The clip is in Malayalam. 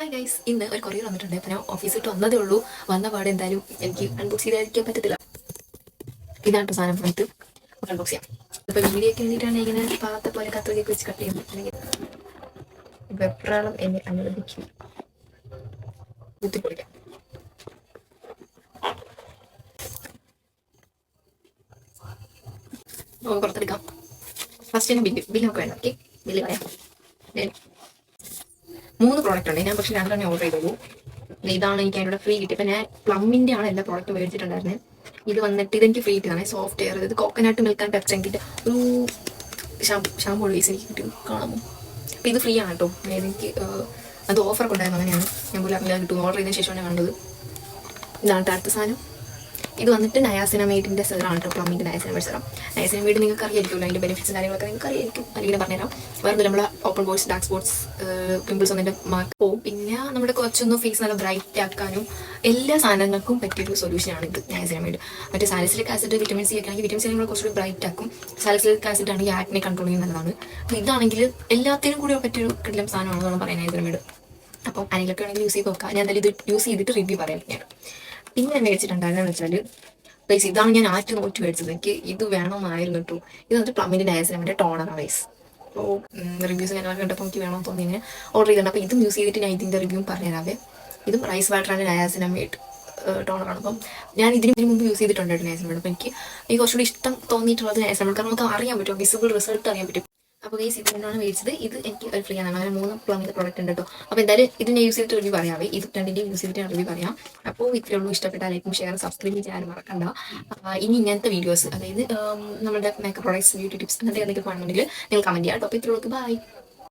ഹായ് ഗൈസ്, ഇന്ന് ഒരു കൊറിയർ വന്നിട്ടുണ്ട്. അപ്പോൾ ഞാൻ ഓഫീസിൽ വിട്ട് വന്നതേ ഉള്ളൂ. വന്ന പാടെ എന്തായാലും എനിക്ക് അൺബോക്സ് ചെയ്തായിരിക്കാൻ പറ്റത്തില്ല. ഇതാണ് സാധനം. നമുക്ക് അൺബോക്സ് ചെയ്യാം. ഇപ്പോൾ വീഡിയോയ്ക്ക് വേണ്ടിയിട്ടാണ് ഇങ്ങനെ പാകത്തെ പോലെ കത്രികയൊക്കെ വെച്ച് കട്ട് ചെയ്യുന്നത്. അല്ലെങ്കിൽ വെപ്രാളം എന്നെ അനുവദിക്കും. കുത്തിപ്പൊളിക്കാം. പുറത്തെടുക്കാം. ഫസ്റ്റ് തന്നെ ബില്ല് നമുക്ക് വേണം. ഓക്കെ, ബില്ല് പറയാം. 3 പ്രോഡക്റ്റ് ഉണ്ട്. ഞാൻ പക്ഷേ 2 ഓർഡർ ചെയ്തോളൂ. ഇതാണ് എനിക്ക് അതിലൂടെ ഫ്രീ കിട്ടി. അപ്പം ഞാൻ പ്ലമ്മിൻ്റെ ആണ് എല്ലാ പ്രോഡക്റ്റും മേടിച്ചിട്ടുണ്ടായിരുന്നത്. ഇത് വന്നിട്ട് ഇതെനിക്ക് ഫ്രീ കിട്ടിയതാണ്. സോഫ്റ്റ് എയർ, ഇത് കോക്കനട്ട് മിൽക്ക് ആൻഡ് പെപ്റ്റങ്കിൻ്റെ ഒരു ഷാമ്പൂ ബേസ് എനിക്ക് കിട്ടി. കാണാമോ? അപ്പോൾ ഇത് ഫ്രീ ആണ് കേട്ടോ. എനിക്ക് അത് ഓഫറൊക്കെ ഉണ്ടായിരുന്നു. അങ്ങനെയാണ് ഞാൻ പോലും അങ്ങനെ കിട്ടും. ഓർഡർ ചെയ്തതിന് ശേഷമാണ് കണ്ടത്. ഇതാണ് അടുത്ത സാധനം. ഇത് വന്നിട്ട് നയാസിനമൈഡിൻ്റെ സെറാണ് കേട്ടോ. പ്ലമ്മിൻ്റെ നയാസിനമൈഡ് സെറം. നയാസിനമൈഡ് നിങ്ങൾക്ക് അറിയായിരിക്കുമല്ലോ. അതിൻ്റെ ബെനിഫിറ്റ്സും കാര്യങ്ങളൊക്കെ നിങ്ങൾക്ക് അറിയായിരിക്കും. അല്ലെങ്കിൽ പറഞ്ഞുതരാം. വേറെ നമ്മളെ open pores, dark spots, pimples ഒന്നിൻ്റെ മാർക്ക് പോവും. പിന്നെ നമ്മുടെ കുറച്ചൊന്ന് ഫേസ് നല്ല ബ്രൈറ്റ് ആക്കാനും എല്ലാ സാധനങ്ങൾക്കും പറ്റിയൊരു സൊല്യൂഷനാണ് ഇത് നയാസിനമൈഡ്. മറ്റേ സാലിസിലിക് ആസിഡ്, വിറ്റമിൻ സി ഒക്കെ ആണെങ്കിൽ വിറ്റമിൻ സി നമ്മൾ കുറച്ചുകൂടി ബ്രൈറ്റ് ആക്കും. സാലിസിലിക് ആസിഡ് ആണെങ്കിൽ ആക്നെ കൺട്രോൾ ചെയ്യുന്നതാണ്. അപ്പോൾ ഇതാണെങ്കിൽ എല്ലാത്തിനും കൂടി പറ്റിയൊരു കിടലം സാധനമാണെന്നാണ് പറയുന്നത് നയാസിനമൈഡ്. അപ്പം അതിലൊക്കെ ആണെങ്കിൽ യൂസ് ചെയ്ത് നോക്കാം. ഞാൻ എന്തായാലും ഇത് യൂസ് ചെയ്തിട്ട് റിവ്യൂ പറയാം. പിന്നെ ഞാൻ മേടിച്ചിട്ടുണ്ടായിരുന്നെന്ന് വെച്ചാൽ വൈസ് ഇതാണ് ഞാൻ നോറ്റ് മേടിച്ചത്. എനിക്ക് ഇത് വേണമെന്നായിരുന്നു കേട്ടോ. ഇത് വന്നിട്ട് പ്ലമ്മിൻ്റെ നയാസിനമൈഡിൻ്റെ ടോണർ വൈസ്. അപ്പോൾ റിവ്യൂസ് ഞാനൊക്കെ കണ്ടപ്പോൾ എനിക്ക് വേണമെന്ന് തോന്നി ഇങ്ങനെ ഓർഡർ ചെയ്തിട്ടുണ്ട്. അപ്പോൾ ഇതും യൂസ് ചെയ്തിട്ട് ഞാൻ ഇതിൻ്റെ റിവ്യൂ പറഞ്ഞുതരാവേ. ഇതും റൈസ് വാട്ടർ ആൻഡ് നയാസിനമൈഡ് ടോണറാണ്. അപ്പം ഞാൻ ഇതിന് മുമ്പ് യൂസ് ചെയ്തിട്ടുണ്ട് നയാസിനമൈഡ്. അപ്പോൾ എനിക്ക് കുറച്ചുകൂടി ഇഷ്ടം തോന്നിയിട്ടുള്ളത് നയാസിനമൈഡ്. കാരണം നമുക്ക് അറിയാൻ പറ്റും, വിസിബിൾ റിസൾട്ട് അറിയാൻ പറ്റും. അപ്പോൾ ഗൈസ് ഇത് രണ്ടാണ് മേടിച്ചത്. ഇത് എനിക്ക് ഒരു ഫ്രീ ആണ്. അങ്ങനെ 3 പ്ലമ്മിൻ്റെ പ്രോഡക്റ്റ് ഉണ്ട് കേട്ടോ. അപ്പോൾ എന്തായാലും ഇതിനെ യൂസ് ചെയ്തിട്ട് റിവ്യൂ പറയാവേ. ഇത് 2ൻ്റെയും യൂസ് ചെയ്തിട്ട് റിവ്യൂ പറയാം. അപ്പോൾ ഇത്രയേ ഉള്ളൂ. ഇഷ്ടപ്പെട്ട ലൈക്കും ഷെയർ സബ്സ്ക്രൈബ് ചെയ്യാൻ മറക്കണ്ട. ഇനി ഇങ്ങനത്തെ വീഡിയോസ്, അതായത് നമ്മുടെ മേക്കപ്പ് പ്രോഡക്ട്സ്, ബ്യൂട്ടി ടിപ്സ് അങ്ങനത്തെ എന്തെങ്കിലും കാണുന്നുണ്ടെങ്കിൽ നിങ്ങൾ കമൻറ്റ് ചെയ്യാം കേട്ടോ. അപ്പോൾ ഇത്രയേ ഉള്ളൂ. ബൈ.